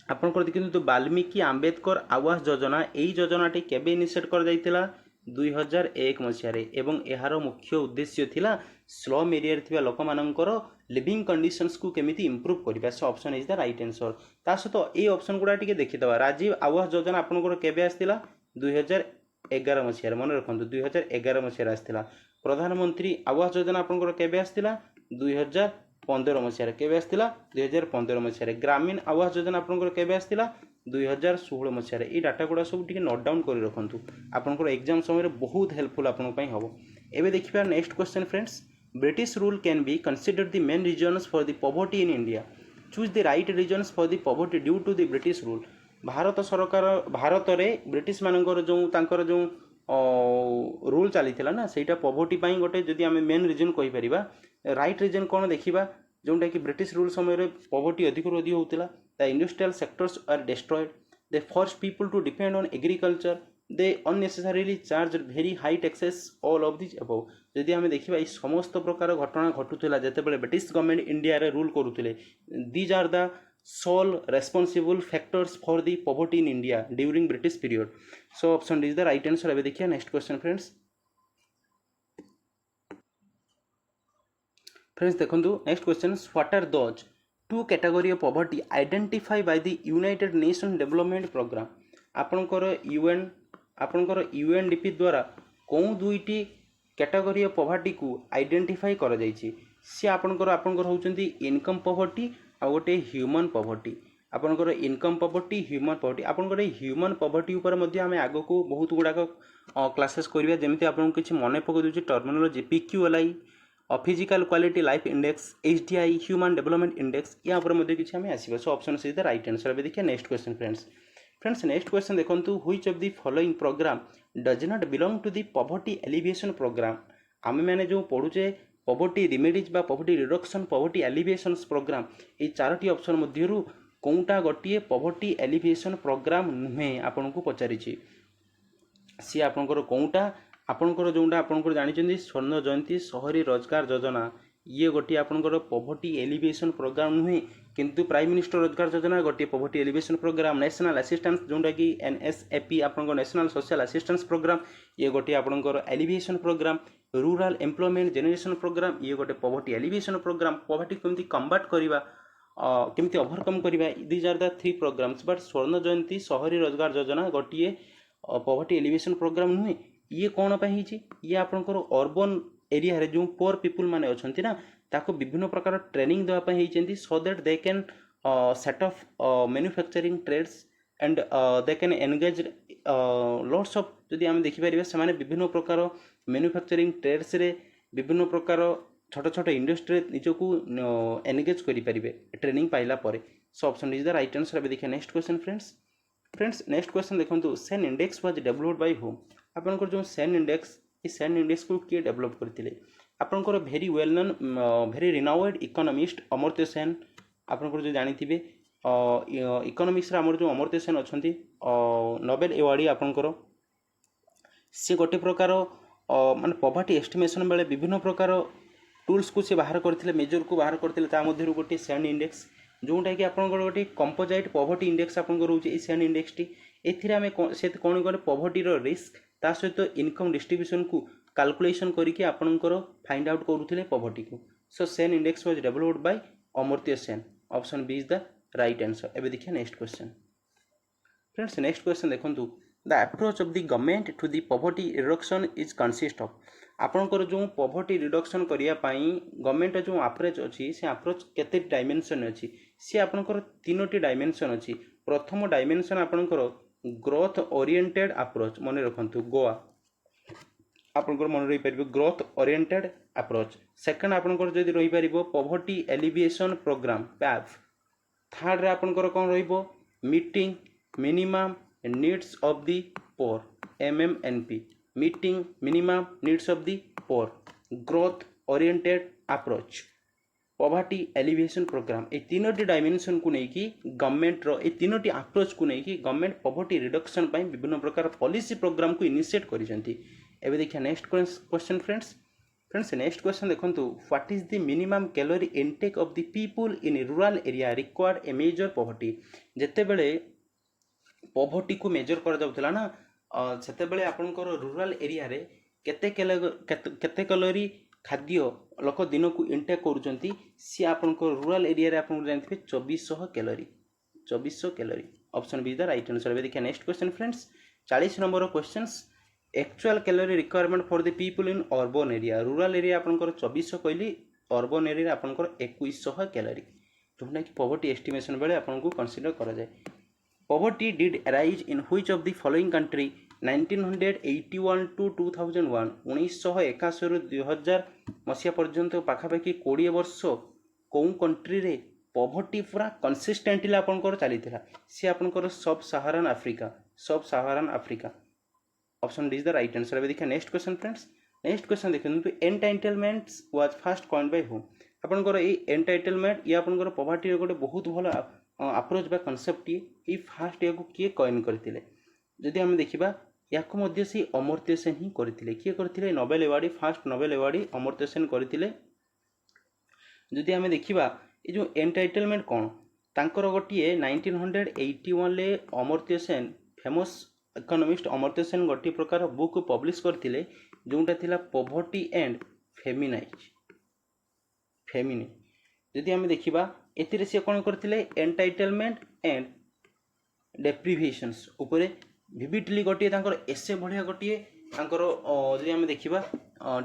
आपंकर देखते वाल्मीकि आंबेडकर आवास योजना यही योजनाटी केबे इनिशिएट कर जाइतिला 2001 मसीह एवं यार मुख्य उद्देश्य थिला स्लम एरिया थिबा लोक मानकर लिविंग कंडीशंस को केमिति इम्प्रूव करबा सो option is the right answer ता सहित ए ऑप्शन गुडा टिके देखिदबा राजीव आवास योजना आपनकर केबे आस्तिला 2011 मसीह मन रखंतु 2011 मसीह आस्तिला प्रधानमंत्री आवास योजना आपनकर केबे आस्तिला 2015 मसीह केबे आस्तिला 2015 मसीह ग्रामीण आवास योजना आपनकर केबे आस्तिला 2016 मसीह ये डाटा गुड़ा सब टी नोट डाउन कर रखु आपंकर एग्जाम समय बहुत हेल्पफुल आपण हम एवं देखिए next question friends British rule can be considered the main reasons for the poverty in India choose the right reasons for the poverty due to the British rule भारत सरकार भारत में ब्रिटिश मानकर जो रूल चली ना सहीटा पॉवर्टी गोटे जदि आम मेन रिजन कहीपर राइट रिजन कौन देखा जोटा कि ब्रिटिश रूल समय पॉवर्टी अधिक अधिक होता the industrial sectors are destroyed they force people to depend on agriculture they unnecessarily charge very high taxes all of this above जदि आम देखा ये समस्त प्रकार घटना घटुला जितेबाला ब्रिटिश गवर्नमेंट इंडिया रे रूल करुले these are the sole responsible factors for the poverty in India during British period so option is the right answer एवं देखिए नेक्स्ट क्वेश्चन फ्रेंड्स देखो next question what are those two category of poverty identified by the United Nation Development Program आपणकर UNDP द्वारा कौन दुईटी category of poverty को identify करा जायछि सी आपणकर होउचंती इनकम पॉवर्टी आ गोटे ह्यूमन पॉवर्टी आपणकर इनकम पॉवर्टी ह्यूमन पॉवर्टी आपणकर ह्यूमन पॉवर्टी ऊपर मध्ये आमे आगो को बहुत गुडाक क्लासेस करिया जेमिति आपनको किछि मने पकय दोछि terminology PQLI physical quality life index HDI human development index या ऊपर मध्ये किछि आमे आसीबा so option is the right answer एबे देखिए next question friends friends next question देखंतु which of the following program does not belong to the poverty alleviation program. आम मैंने जो पढ़ुचे पॉवर्टी रिमेडीज बा poverty reduction poverty alleviation program ये चारोटी ऑप्शन मध्यरु कोउटा गोटे पॉवर्टी एलिविएशन प्रोग्राम नुहे आपन को पचारि सी आपनकर कोउटा आपनकर जोंडा आपनकर जानिचंदी स्वर्ण जयंती शहरी रोजगार योजना ये गोटे आपनकर पॉवर्टी एलिविएशन प्रोग्राम नुहे किंतु प्राइम मिनिस्टर रोजगार योजना गोटे poverty alleviation program national assistance जोंडा कि एनएसएपी आपनकर नेशनल सोशल असिस्टेंस प्रोग्राम ये गोटे आपनकर alleviation program rural employment generation program ये गोटे पॉवर्टी एलिविएशन प्रोग्राम पॉवर्टी केमती कम्बाट करबा केमती ओवरकम करबा these are the 3 programs but Swarna Jayanti Shahari Rozgar योजना गोटे पॉवर्टी एलिविएशन प्रोग्राम नुहे ये कौन पाई ये आपनकर अर्बन एरिया रे जो पोर पीपुल माने अछंती ना ताको विभिन्न प्रकार ट्रेनिंग देवा पाई हिचंती so that they can set off manufacturing trades and they can engage lots of जदि हम देखि परिबे से माने विभिन्न प्रकार मैन्युफैक्चरिंग ट्रेड्स रे विभिन्न प्रकार छोट छोट इंडस्ट्री निजको एंगेज करि परिबे ट्रेनिंग पाइला परे। So option is the right answer. अब देखिए next question friends next question देखंतु Sen index was developed by whom. आपनकर जो सेन इंडेक्स ये सेन इंडेक्स को किए डेवलप करथिले आपनकर भेरी वेल नोन भेरी रिनाउड इकोनॉमिस्ट अमर्त्य सेन आपनकर जो जानिथिबे इकोनॉमिक्स रे हमर जो अमर्त्य सेन अछंती नोबेल अवार्ड आपनकर से गोटे प्रकार माने पॉवर्टी एस्टिमेशन बेले विभिन्न प्रकार टूल्स को से बाहर करथिले मेजर को बाहर करथिले ता मध्य गोटे सेन इंडेक्स जोटा कि आपनकर गोटे कंपोजिट पॉवर्टी इंडेक्स आपनकर रहउचे ए सेन इंडेक्स टी एथिरे हमें से कोन कोन पॉवर्टी रो रिस्क ता सहित इनकम डिस्ट्रीब्यूशन को कैलकुलेशन करके आपनकर फाइंड आउट करूथिले पॉवर्टी को। So Sen index was developed by Amartya Sen. Option B is the right answer. एबे देखिए next question friends next question देखंतु the approach of the government to the poverty reduction is consist of आपनकर जो poverty reduction करिया पई government जो approach अछि से अप्रोच केते डायमेंशन अछि से आपनकर तीनोटी डायमेंशन अछि। प्रथम डायमेंशन आपनकर ग्रोथ ओरिएंटेड अप्रोच मन रखंतु गोआ आपनकर मन रही परिबो ग्रोथ ओरिएंटेड अप्रोच। सेकंड आपनकर जदि रही परिबो पॉवर्टी एलिविएशन प्रोग्राम पैफ। थर्ड रे आपनकर कोन रहिबो meeting minimum needs of the poor MMNP meeting minimum needs of the poor growth oriented approach poverty alleviation program ए तीनोटी डायमेंशन को लेकिन गवर्नमेंट रो ए तीनोटी अप्रोच को लेकिन गवर्नमेंट पॉवर्टी रिडक्शन पाई विभिन्न प्रकार पॉलिसी प्रोग्राम को इनिशिएट करिसेंती। एबे देखिए next question friends next question देखंतु what is the minimum calorie intake of the people in rural area required a major poverty. जेते बेले पॉवर्टी को मेजर कर जाउतला ना सेते बेले आपनकर रूरल एरिया रे केते कैलोरी खाद्य लोक दिन को इंटेक करुँच सी आप रूरल एरिया आप जानते 2400 calorie 2400 calorie. Option B the right answer. देखिए next question friends 40 number questions actual calorie requirement for the people in urban area rural area आपनकर 2400 कहली अर्बन एरिया आपनकर 2100 कैलोरी जोटा कि पॉवर्टी एस्टिमेशन बेले आपनको कंसीडर करा जाए। Poverty did arise in which of the following country 1981 to 2001 1981 रु 2000 मसीहा पर्यंत पाखापाखि 20 वर्ष कौ कंट्री रे पॉवर्टी पूरा कंसिस्टेंटली आपनकर चलीथिला सी आपनकर sub Saharan Africa. Option D is the right answer. अब देखिए next question friends next question देखंतु entitlements was first coined by whom. आपनकर ए एंटाइटलमेंट या आपनकर पॉवर्टी रे गोटे बहुत भलो अप्रोच बा कांसेप्ट ये फास्ट या को किए कॉइन करथिले जदि हम देखिबा याको मध्य से अमर्त्य सेन ही करथिले किए करथिले Nobel award first Nobel award Amartya Sen करथिले। जदि हम देखिबा ये जो एंटाइटलमेंट कोन तांकर गोटिए 1981 ले अमर्त्य सेन फेमस इकोनॉमिस्ट अमर्त्य सेन गोटे प्रकार बुक पब्लिश करथिले जोंटा थिला पॉवर्टी एंड फेमिनी जदि हम देखिबा एतिरे से कोन करथिले एंटाइटलमेंट एंड डेप्रिवेशंस ऊपर विविडली गोटे तांकर एसे बढ़िया गोटे तांकर जदि हम देखिबा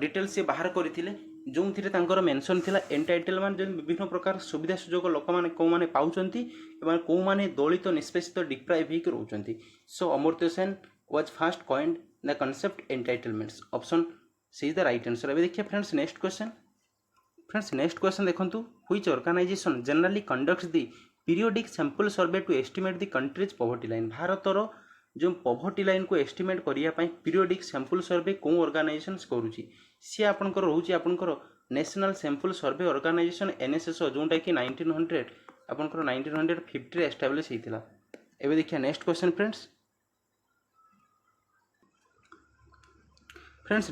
डिटेल्स से बाहर करथिले जो थिरे तांकर मेंशन थिला एंटाइटलमेंट जो विभिन्न प्रकार सुविधा सुजोग लोक माने को माने पाउचंती एवं को माने दलित निष्पेषित डिप्राइव ही रहउचंती। So Amartya Sen was first coined the concept entitlements. Option C is the right answer. अब देखिए फ्रेंड्स नेक्स्ट क्वेश्चन देखंतु which organization generally conducts the periodic sample survey to estimate the country's poverty line भारतर जो poverty line को estimate करने periodic sample survey कौ organization करुच्ची सी आपंकर रोचे आपंकर national sample survey organization NSS जोटा कि 1900 आपंकर 1950 एस्टाब्लिश होता है। देखिए next question friends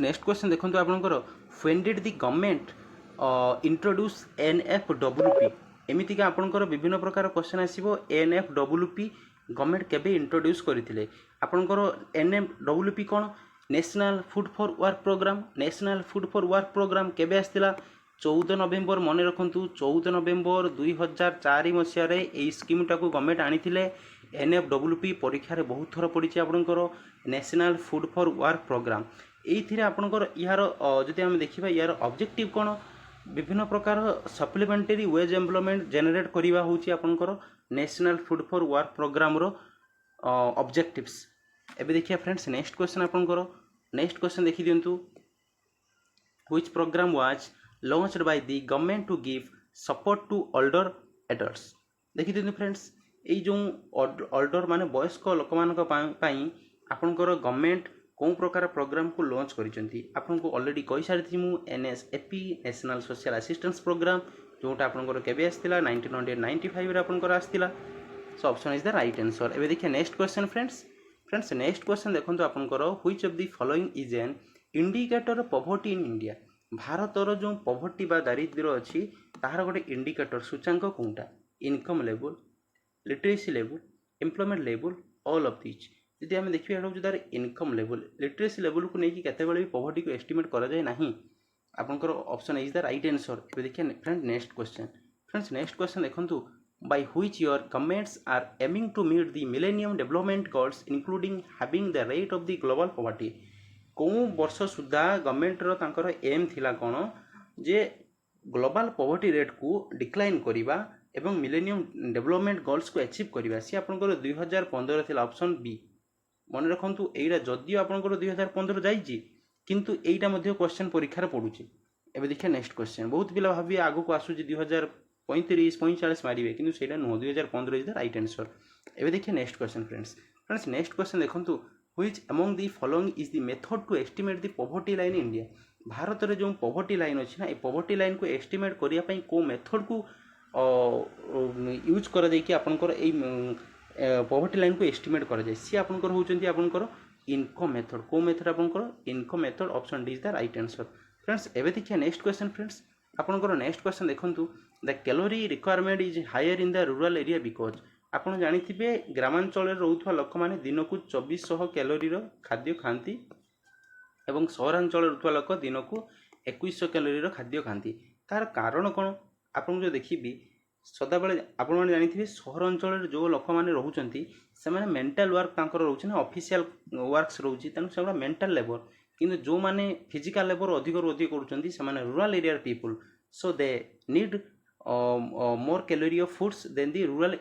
next question देखो आपंकर when did the government introduce NFWP एमती का आपंकर विभिन्न प्रकार क्वेश्चन आसो एनएफडब्ल्यूपी गवर्नमेंट केबे इंट्रोड्यूस करथिले आपनकर एनएफडब्ल्यूपी कौन national food for work program national food for work program केबे आसथिला 14 नवेम्बर मन रखु 14 नवेम्बर 2004 मसीह यही स्कीमटा को गवर्नमेंट आनी एनएफडब्ल्यूपी परीक्षा बहुत थर पड़ी आपंकर national food for work program ये आपंकर यार जदि आम देखा यार ऑब्जेक्टिव कौन विभिन्न प्रकार सप्लीमेंटरी वेज एम्प्लॉयमेंट जेनेरेट करवा हूँ आपंकर national food for work program रो ऑब्जेक्टिव्स। एबे देखिए फ्रेंड्स नेक्स्ट क्वेश्चन आपंकर नेक्स्ट क्वेश्चन देखि दियंतु which program was launched by the government to give support to older adults देखि दियंतु फ्रेंड्स ए जो ओल्डर माने वयस्क लोक मानक पई आपनकर गवर्नमेंट कौन प्रकार प्रोग्राम को लॉन्च करिसेंती आपनको ऑलरेडी कहि सारिथि मु NSAP national social assistance program जोटा आपनकर केबे आस्तिला 1995 रे आपनकर आस्तिला so option is the right answer. एबे देखिए next question friends next question देखंतु आपनकर which of the following is an indicator of poverty in India भारतर जो पॉवर्टी बा दारिद्र्य अछि ताहार गोटे इंडिकेटर सूचांक कोनटा income level literacy level employment level all of this यदि आम देखिए हूँ तार इनकम लेवल लिटरेसी लेवल को लेकिन केते भी पॉवर्टी को एस्टिमेट करा जाए नहीं आपनकर option is the right answer. ए देखिए फ्रेंड नेक्स्ट क्वेश्चन देखंतु by which your governments are aiming to meet the millennium development goals including having the rate of the global poverty को वर्ष सुधा गवर्नमेंट रो तांकर एम थिला कोन जे ग्लोबल पॉवर्टी रेट को decline करिबा एवं मिलेनियम डेवलपमेंट गोल्स को achieve करिबा सी आपनकर 2015 थिला ऑप्शन बी मन रखंतु एइरा जदियो आपनकर 2015 जाईची किंतु एइटा मध्ये क्वेश्चन परीक्षा रे पडुची। एबे देखिए नेक्स्ट क्वेश्चन बहुत पिला भाबी आगु को आसुची 2035-45 मारिबे किंतु सेटा no 2015 is the right answer. एबे देखिए next question friends next question देखंतु which among the following is the method to estimate the poverty line in India Bharat रे जो पॉवर्टी लाइन अछि ना ए पॉवर्टी लाइन को एस्टिमेट करिया पई को मेथड को यूज कर दे कि आपनकर ए पॉवर्टी लाइन को एस्टिमेट करा जाय सी आपनकर होचंती आपनकर इनकम मेथड को मेथड आपनकर income method option D is the right answer. Friends एबे देखिए नेक्स्ट क्वेश्चन फ्रेंड्स आपनकर नेक्स्ट क्वेश्चन देखंतु the calorie requirement is higher in the rural area because आपन जानिथिबे ग्रामांचल रे रहउथवा लोक माने दिन को 2400 कैलोरी रो खाद्य खांती एवं सहरांचल रे रहउथवा लोक दिन को 2100 कैलोरी रो खाद्य खांती तार कारण कोन आपन जो देखिबी सदा बेले आपन माने जानिथिबे सहरांचल रे जो लोक माने रहउचंती से माने मेंटल वर्क तांकर रहउछ ना ऑफिशियल वर्क्स रहउची तनु सेबा मेंटल लेबर किंतु जो माने फिजिकल लेबर अधिक रो अधिक करूचंती से माने rural area people so they need more calorie of foods than the rural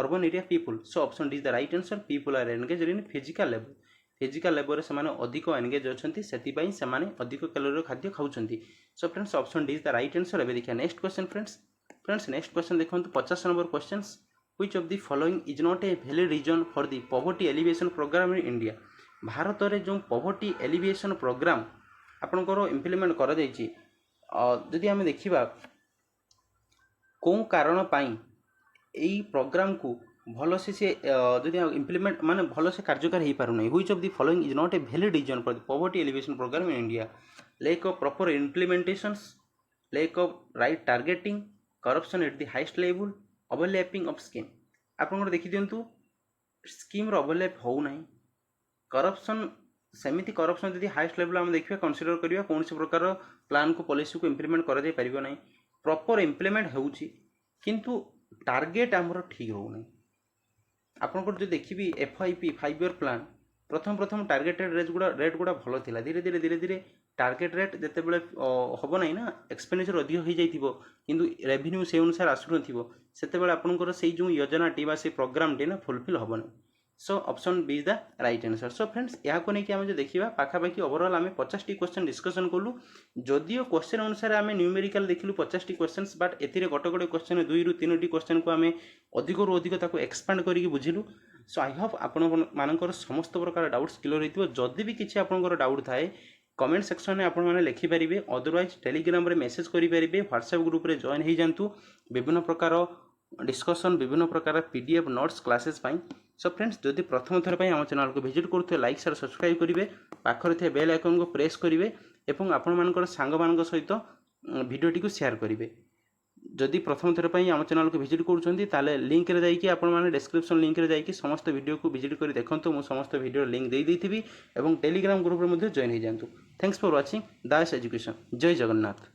urban area people so option D is the right answer people are engaged in physical labor से माने अधिक engage अछंती सेति पई से माने अधिक कैलोरी खाद्य खाउचंती so friends option D is the right answer. एबे देखिए next question friends next question देखंतु 50 number questions which of the following is not a valid reason for the poverty elevation program in India Bharat रे जो poverty elevation program आपनकर implement करा जायछि जदि हम देखिबा कौन कारण पाई एई प्रोग्राम को भल से जदि इंप्लीमेंट माने भल से कार्यकारी हो पार नहीं which of the following is not a valid reason for the poverty elevation program in India lack of proper implementations lack of right targeting corruption at the highest level overlapping of scheme आपन देखि दियंतु scheme रो overlap हो नहीं corruption सेमिति corruption यदि highest level हम देखिए कंसीडर करिया कौन से प्रकार प्लान को पॉलिसी को इंप्लीमेंट करा जाय परिबो नहीं प्रॉपर इंप्लीमेंट होउची किंतु टार्गेट हमरो ठीक हो नहीं आपन जो देखिबी एफआईपी 5 ईयर प्लान प्रथम टार्गेटेड रेट गुड़ा भलो थिला धीरे धीरे टार्गेट रेट जते बेले होबो नहीं ना एक्सपेंडिचर अधिक हो जाइथिबो किंतु रेवेन्यू से अनुसार आसु नथिबो सेते बेले आपनकर सेई जो योजना टी बा से प्रोग्राम टी ना फुलफिल होबो नहीं so option B is the right answer. So friends यहाँ को लेकिन आम जो देखा पाखापाखि ओवरऑल आम 50टी क्वेश्चन डिस्कसन कलु जदियो क्वेश्चन अनुसार आम न्यूमेरिकल देखिलु 50टी क्वेश्चन बट एथिरे गोटे गोटे क्वेश्चन 2 ରୁ 3ଟି क्वेश्चन को आम अधिकरू अधिक ताको एक्सपांड करके बुझिलु। सो आई होप आपण मानकर समस्त प्रकार डाउट्स क्लियर होइतिबो। जदि भी किछि आपनकर डाउट थाए कमेंट सेक्शन में आपण मैंने लिखिपारे, अदरवाइज टेलीग्राम रे मेसेज करेंगे, व्हाट्सएप ग्रुप रे जॉइन हो जातु विभिन्न प्रकार डिस्कसन विभिन्न प्रकार पीडीएफ नोट्स क्लासेस पाई। सो फ्रेंड्स जदि प्रथम थर आम चैनल को विजिट करुथे लाइक शेयर सब्सक्राइब करेंगे, पाखरे थे बेल आइकन को प्रेस करेंगे और आपण मानकर सांग मान सहित वीडियोटी को शेयर करेंगे। जदि प्रथम थर आम चैनल को विजिट करुँचे लिंक रे जाइए आपण मैंने डिस्क्रिप्शन लिंक रे जाइए समस्त वीडियो को विजिट कर देखो, मुझे समस्त वीडियो लिंक दे देथिबि और टेलीग्राम ग्रुप रे जॉइन हो जातु। Thanks for watching Das education. जय जगन्नाथ।